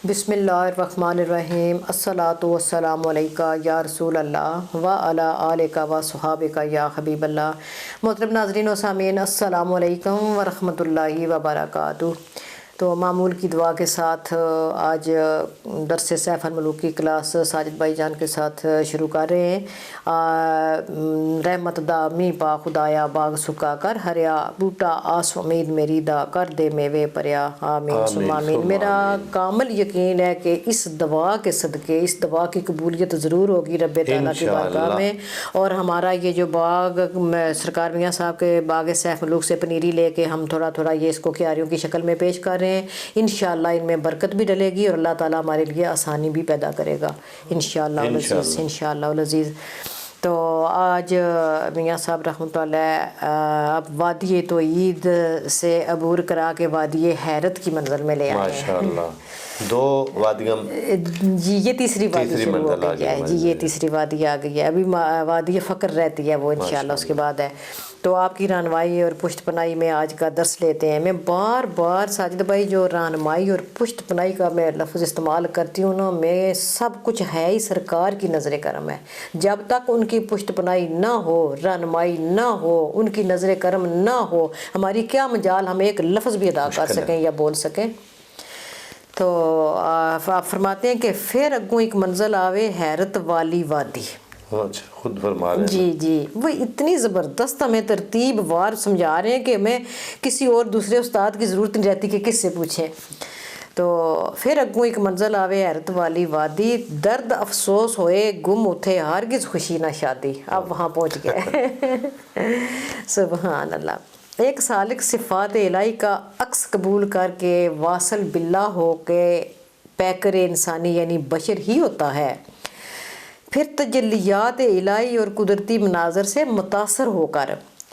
بسم اللہ الرحمن الرحیم الصلاۃ والسلام علیکہ یا رسول اللہ و علی آلک و صحابک یا حبیب اللہ۔ محترم ناظرین و سامعین، السلام علیکم ورحمۃ اللہ وبرکاتہ۔ تو معمول کی دعا کے ساتھ آج درس سیف الملوک کی کلاس ساجد بھائی جان کے ساتھ شروع کر رہے ہیں۔ رحمت دا می پا خدایا باغ سکا کر ہریا، بوٹا آس امید میری دا کر دے میوے پریا، آمین ثم آمین۔ میرا کامل یقین ہے کہ اس دعا کے صدقے اس دعا کی قبولیت ضرور ہوگی رب تعالیٰ کی بارگاہ میں، اور ہمارا یہ جو باغ سرکار میاں صاحب کے باغ سیف ملوک سے پنیری لے کے ہم تھوڑا تھوڑا یہ اس کو کیاریوں کی شکل میں پیش کر رہے ہیں، انشاءاللہ ان میں برکت بھی ڈلے گی اور اللہ تعالیٰ ہمارے لیے آسانی بھی پیدا کرے گا انشاءاللہ العزیز، انشاءاللہ العزیز۔ تو آج میاں صاحب رحمۃ اللہ اب وادی توعید سے عبور کرا کے وادی حیرت کی منزل میں لے آئے ہیں ماشاءاللہ۔ دو وادیاں جی، یہ تیسری وادی شروع ہو گئی ہے جی، یہ تیسری وادی آ گئی ہے، ابھی وادی فقر رہتی ہے وہ انشاءاللہ اس کے بعد ہے۔ تو آپ کی رہنمائی اور پشت پناہی میں آج کا درس لیتے ہیں۔ میں بار بار ساجد بھائی جو رہنمائی اور پشت پناہی کا میں لفظ استعمال کرتی ہوں نا، میں سب کچھ ہے ہی سرکار کی نظر کرم ہے۔ جب تک ان کی پشت پناہی نہ ہو، رہنمائی نہ ہو، ان کی نظر کرم نہ ہو، ہماری کیا مجال ہم ایک لفظ بھی ادا کر سکیں یا بول سکیں۔ تو آپ فرماتے ہیں کہ پھر اگوں ایک منزل آوے حیرت والی وادی۔ خود فرما رہے ہیں جی جی، وہ اتنی زبردست ہمیں ترتیب وار سمجھا رہے ہیں کہ ہمیں کسی اور دوسرے استاد کی ضرورت نہیں رہتی کہ کس سے پوچھیں۔ تو پھر اگوں ایک منزل آوے حیرت والی وادی، درد افسوس ہوئے گم اٹھے ہرگز خوشی نہ شادی۔ اب وہاں پہنچ گئے سبحان اللہ۔ ایک سالک صفات الہی کا عکس قبول کر کے واصل باللہ ہو کے پیکر انسانی یعنی بشر ہی ہوتا ہے، پھر تجلیات الہی اور قدرتی مناظر سے متاثر ہو کر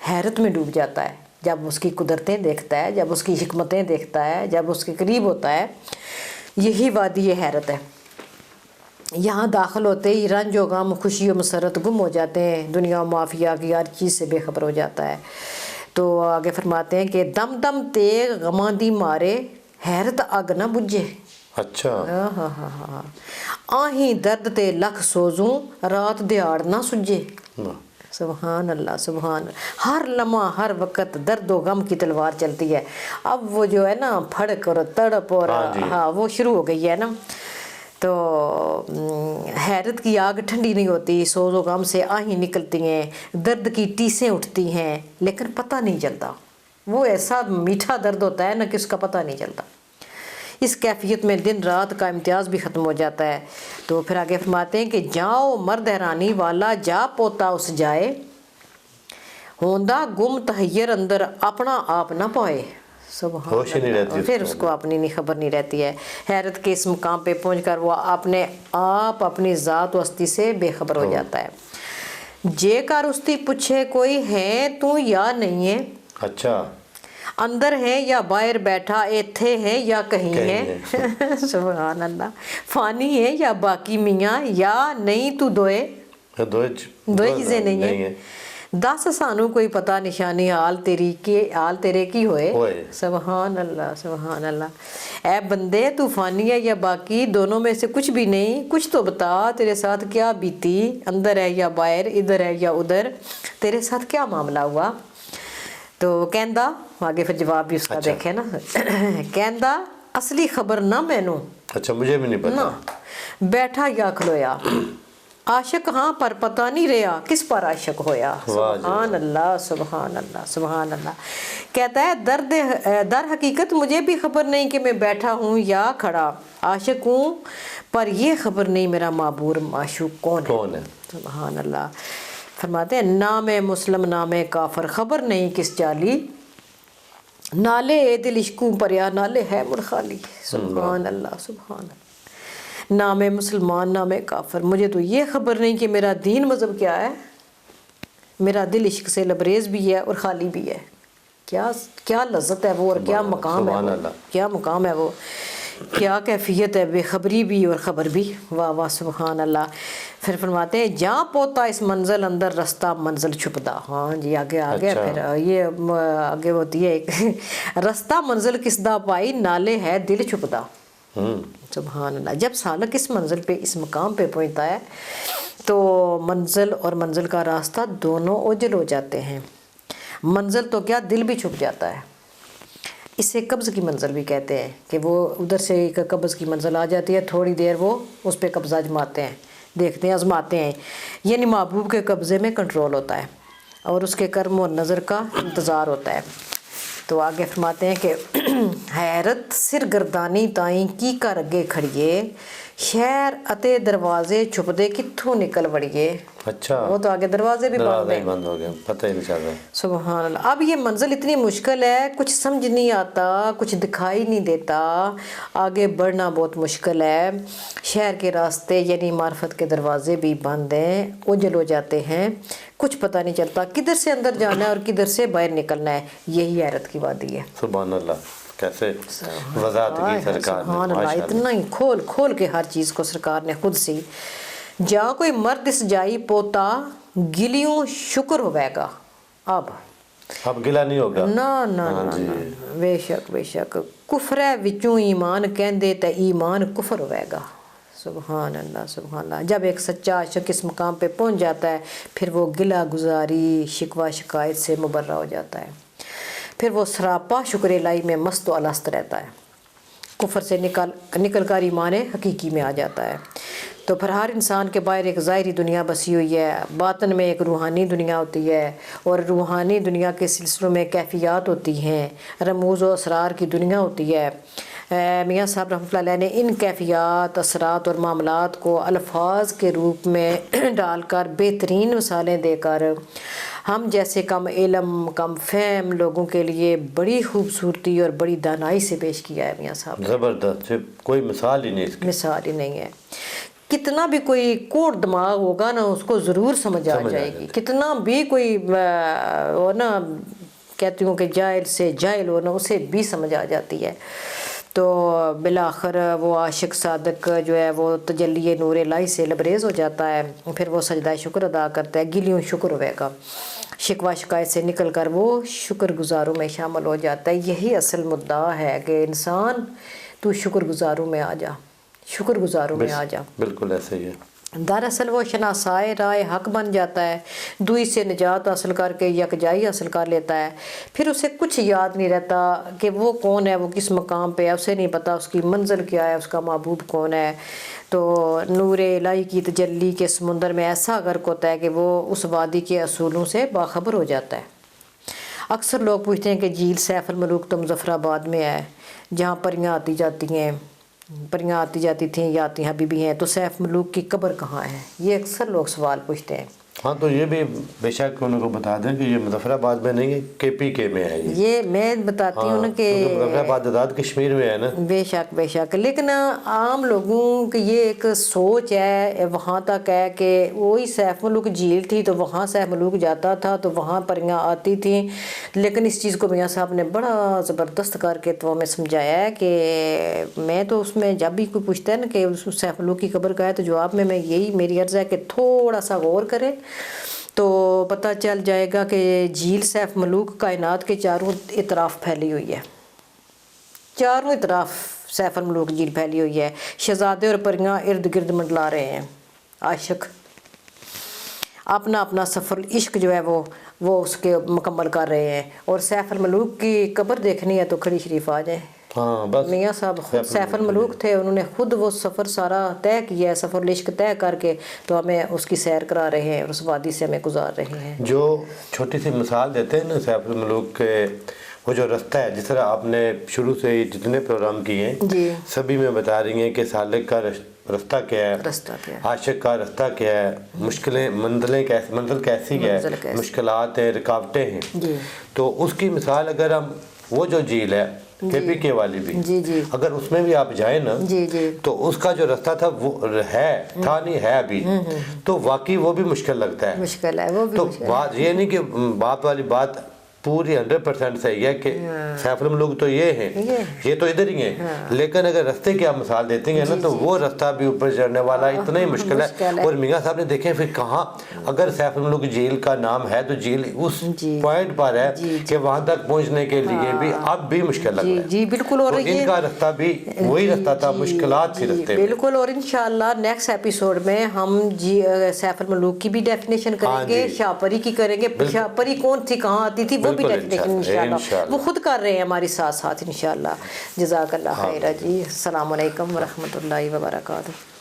حیرت میں ڈوب جاتا ہے۔ جب اس کی قدرتیں دیکھتا ہے، جب اس کی حکمتیں دیکھتا ہے، جب اس کے قریب ہوتا ہے، یہی وادی حیرت ہے۔ یہاں داخل ہوتے ہی رنج و غم، خوشی و مسرت گم ہو جاتے ہیں، دنیا و مافیا کی ہر چیز سے بے خبر ہو جاتا ہے۔ تو آگے فرماتے ہیں کہ دم دم تیغ غماں دی مارے حیرت اگ نہ بجھے۔ اچھا، آہیں درد تے لکھ سوزوں رات دیہاڑ نہ سجے۔ سبحان اللہ سبحان اللہ۔ ہر لمحہ ہر وقت درد و غم کی تلوار چلتی ہے۔ اب وہ جو ہے نا پھڑک اور تڑپ اور ہاں وہ شروع ہو گئی ہے نا۔ تو حیرت کی آگ ٹھنڈی نہیں ہوتی، سوز و غم سے آہیں نکلتی ہیں، درد کی ٹیسیں اٹھتی ہیں، لیکن پتہ نہیں چلتا۔ وہ ایسا میٹھا درد ہوتا ہے نا کہ اس کا پتہ نہیں چلتا۔ اس کیفیت میں دن رات کا امتیاز بھی ختم ہو جاتا ہے۔ تو پھر آگے فرماتے ہیں کہ جاؤ مرد حیرانی والا جا پوتا اس جائے، ہوندہ گم تحیر اندر اپنا آپ نہ پائے۔ ہوش ہی نہیں رہتی، پھر اس کو اپنی نہیں خبر نہیں رہتی ہے۔ حیرت کے اس مقام پہ پہنچ کر وہ اپنے آپ اپنی ذات و ہستی سے بے خبر ہو جاتا ہے۔ جے کر استی پوچھے کوئی ہے تو یا نہیں ہے، اچھا اندر ہے یا باہر بیٹھا، ایتھے ہے یا کہیں ہے سبحان اللہ، فانی ہے یا باقی میاں، یا نہیں تو دوئے چیزیں نہیں ہیں، دس سانو کوئی پتہ نشانی حال تیرے کی ہوئے۔ سبحان اللہ سبحان اللہ۔ اے بندے تو فانی ہے یا باقی، دونوں میں سے کچھ بھی نہیں، کچھ تو بتا تیرے ساتھ کیا بیتی، اندر ہے یا باہر، ادھر ہے یا ادھر، تیرے ساتھ کیا معاملہ ہوا۔ تو کہندا آگے پھر جواب بھی اس کا دیکھیں نا، کہندا اصلی خبر نہ مینوں، اچھا مجھے بھی نہیں پتا، بیٹھا یا کھلویا، عاشق ہاں پر پتہ نہیں رہا کس پر عاشق ہویا۔ سبحان اللہ سبحان اللہ سبحان اللہ۔ کہتا ہے در حقیقت مجھے بھی خبر نہیں کہ میں بیٹھا ہوں یا کھڑا، عاشق ہوں پر یہ خبر نہیں میرا معبور معشوق کون ہے۔ سبحان اللہ۔ فرماتے ہیں نام مسلم نام کافر، خبر نہیں کس جالی، نالے اے دل عشقوں پریا نالے ہے مڑ خالی۔ سبحان اللہ سبحان اللہ۔ نام مسلمان نام کافر، مجھے تو یہ خبر نہیں کہ میرا دین مذہب کیا ہے، میرا دل عشق سے لبریز بھی ہے اور خالی بھی ہے۔ کیا لذت ہے وہ، اور کیا مقام ہے وہ، کیا مقام ہے وہ، کیا کیفیت ہے، بے خبری بھی اور خبر بھی۔ واہ واہ سبحان اللہ۔ پھر فرماتے ہیں جہاں پوتا اس منزل اندر رستہ منزل چھپدا۔ ہاں جی آگے آگے پھر یہ آگے ہوتی ہے ایک رستہ منزل کس دا پائی، نالے ہے دل چھپدا۔ سبحان اللہ. جب سالک اس منزل پہ اس مقام پہ پہنچتا ہے تو منزل اور منزل کا راستہ دونوں اوجھل ہو جاتے ہیں. منزل تو کیا دل بھی چھپ جاتا ہے. اسے قبض کی منزل بھی کہتے ہیں کہ وہ ادھر سے ایک قبض کی منزل آ جاتی ہے, تھوڑی دیر وہ اس پہ قبضہ جماتے ہیں, دیکھتے ہیں, آزماتے ہیں. یعنی محبوب کے قبضے میں کنٹرول ہوتا ہے اور اس کے کرم اور نظر کا انتظار ہوتا ہے. تو آگے فرماتے ہیں کہ حیرت سرگردانی تائیں کی کر اگے کھڑیے, شہر اتے دروازے چھپ دے کتھوں نکل وڑیے. اچھا, وہ تو آگے دروازے بھی بند ہو گئے, پتہ ہی نہیں چل رہا. سبحان اللہ. اب یہ منزل اتنی مشکل ہے, کچھ سمجھ نہیں آتا, کچھ دکھائی نہیں دیتا, آگے بڑھنا بہت مشکل ہے. شہر کے راستے یعنی معرفت کے دروازے بھی بند ہیں, اوجھل ہو جاتے ہیں, کچھ پتہ نہیں چلتا کدھر سے اندر جانا ہے اور کدھر سے باہر نکلنا ہے. یہی حیرت کی وادی ہے. سبحان اللہ, کیسے وضاحت کی سرکار نے. سبحان اللہ, اتنا ہی کھول کھول کے ہر چیز کو سرکار نے خود سے. جہاں کوئی مرد اس جائی پوتا گلیوں شکر ہوئے گا. اب گلا نہیں ہوگا. نا بے شک بے شک. کفر وچوں ایمان کہندے تے ایمان کفر ہوئے گا. سبحان اللہ سبحان اللہ. جب ایک سچا عاشق اس مقام پہ پہنچ جاتا ہے پھر وہ گلہ گزاری شکوہ شکایت سے مبرہ ہو جاتا ہے. پھر وہ سراپا شکر الہی میں مست و الست رہتا ہے. کفر سے نکل کر ایمان حقیقی میں آ جاتا ہے. تو پھر ہر انسان کے باہر ایک ظاہری دنیا بسی ہوئی ہے, باطن میں ایک روحانی دنیا ہوتی ہے, اور روحانی دنیا کے سلسلوں میں کیفیات ہوتی ہیں, رموز و اسرار کی دنیا ہوتی ہے. میاں صاحب رحمۃ اللہ علیہ نے ان کیفیات, اثرات اور معاملات کو الفاظ کے روپ میں ڈال کر بہترین مثالیں دے کر ہم جیسے کم علم کم فہم لوگوں کے لیے بڑی خوبصورتی اور بڑی دانائی سے پیش کیا ہے. میاں صاحب زبردست, کوئی مثال ہی نہیں, مثال ہی نہیں ہے. کتنا بھی کوئی کوڑ دماغ ہوگا نا اس کو ضرور سمجھ آ جائے گی. کتنا بھی کوئی وہ نا کہتی ہوں کہ جاہل سے جاہل ہو نا اسے بھی سمجھ آ جاتی ہے. تو بالآخر وہ عاشق صادق جو ہے وہ تجلی نور الہی سے لبریز ہو جاتا ہے. پھر وہ سجدہ شکر ادا کرتا ہے, گلیوں شکر ہوئے گا. شکوہ شکایت سے نکل کر وہ شکر گزاروں میں شامل ہو جاتا ہے. یہی اصل مدعا ہے کہ انسان تو شکر گزاروں میں آ جا, شکر گزاروں میں آ جا. بالکل ایسے ہی ہے. دراصل وہ شناسائے رائے حق بن جاتا ہے, دوئی سے نجات حاصل کر کے یکجائی حاصل کر لیتا ہے. پھر اسے کچھ یاد نہیں رہتا کہ وہ کون ہے, وہ کس مقام پہ ہے, اسے نہیں پتا اس کی منزل کیا ہے, اس کا محبوب کون ہے. تو نور الہی کی تجلی کے سمندر میں ایسا غرق ہوتا ہے کہ وہ اس وادی کے اصولوں سے باخبر ہو جاتا ہے. اکثر لوگ پوچھتے ہیں کہ جھیل سیف الملوک تو مظفر آباد میں ہے جہاں پریاں آتی جاتی ہیں, پریاں آتی جاتی تھیں یا آتی ابھی بھی ہیں, تو سیف ملوک کی قبر کہاں ہے, یہ اکثر لوگ سوال پوچھتے ہیں. ہاں تو یہ بھی بے شک ان کو بتا دیں کہ یہ مظفر آباد میں نہیں ہے, کے پی کے میں ہے. یہ میں بتاتی ہوں نا کہ مظفر آباد آزاد کشمیر میں ہے نا. بے شک بے شک. لیکن عام لوگوں کی یہ ایک سوچ ہے وہاں تک ہے کہ وہی سیف ملوک جھیل تھی تو وہاں سیف ملوک جاتا تھا تو وہاں پریاں آتی تھیں. لیکن اس چیز کو میاں صاحب نے بڑا زبردست کر کے تو ہمیں سمجھایا ہے کہ میں تو اس میں جب بھی کوئی پوچھتا ہے نا کہ اس سیف ملوک کی قبر کا ہے تو جواب میں یہی میری عرض ہے کہ تھوڑا سا غور کرے تو پتہ چل جائے گا کہ جھیل سیف ملوک کائنات کے چاروں اطراف پھیلی ہوئی ہے. چاروں اطراف سیف الملوک جھیل پھیلی ہوئی ہے. شہزادے اور پریاں ارد گرد منڈلا رہے ہیں. عاشق اپنا اپنا سفر عشق جو ہے وہ اس کے مکمل کر رہے ہیں. اور سیف الملوک کی قبر دیکھنی ہے تو کھڑی شریف آ جائیں. ہاں بس میاں صاحب خود سیف الملوک تھے, انہوں نے خود وہ سفر سارا طے کیا ہے, سفر عشق طے کر کے تو ہمیں اس کی سیر کرا رہے ہیں اور اس وادی سے ہمیں گزار رہے ہیں. جو چھوٹی سی مثال دیتے ہیں نا سیف الملوک کے, وہ جو رستہ ہے, جس طرح آپ نے شروع سے ہی جتنے پروگرام کیے ہیں جی سبھی میں بتا رہی ہیں کہ سالک کا رستہ کیا ہے, عاشق کا رستہ کیا ہے, مشکلیں منزل کیسی ہے, مشکلات ہیں, رکاوٹیں ہیں. تو اس کی مثال اگر ہم وہ جو جھیل ہے کے پی کے والی بھی, اگر اس میں بھی آپ جائیں نا تو اس کا جو رستہ تھا وہ تھا نہیں ہے ابھی, تو واقعی وہ بھی مشکل لگتا ہے. مشکل ہے وہ بھی. تو بات یہ نہیں کہ باپ والی بات پوری 100% صحیح ہے کہ سیف الملوک تو یہ ہیں، یہ تو ادھر ہی ہیں، لیکن اگر رستے کی آپ مثال دیتے ہیں نا تو وہ رستہ بھی اوپر چڑھنے والا اتنا ہی مشکل ہے۔ اور میاں صاحب نے دیکھیں پھر کہاں، اگر سیف الملوک جھیل کا نام ہے تو جھیل اس پوائنٹ پر ہے کہ وہاں تک پہنچنے کے لیے بھی اب بھی مشکل لگ رہا ہے۔ جی بالکل، اور ان کا رستہ بھی وہی رستہ تھا، مشکلات تھی رستے میں بالکل۔ اور انشاءاللہ نیکسٹ ایپیسوڈ میں ہم سیف الملوک کی بھی ڈیفینیشن کریں گے، شاہ پری کی کریں گے، شاہ پری کون تھی، کہاں آتی تھی، وہ بھی ڈیفینیشن انشاءاللہ وہ خود کر رہے ہیں ہماری ساتھ ساتھ انشاءاللہ۔ جزاک اللہ خیر جی، السلام علیکم ورحمۃ اللہ وبرکاتہ۔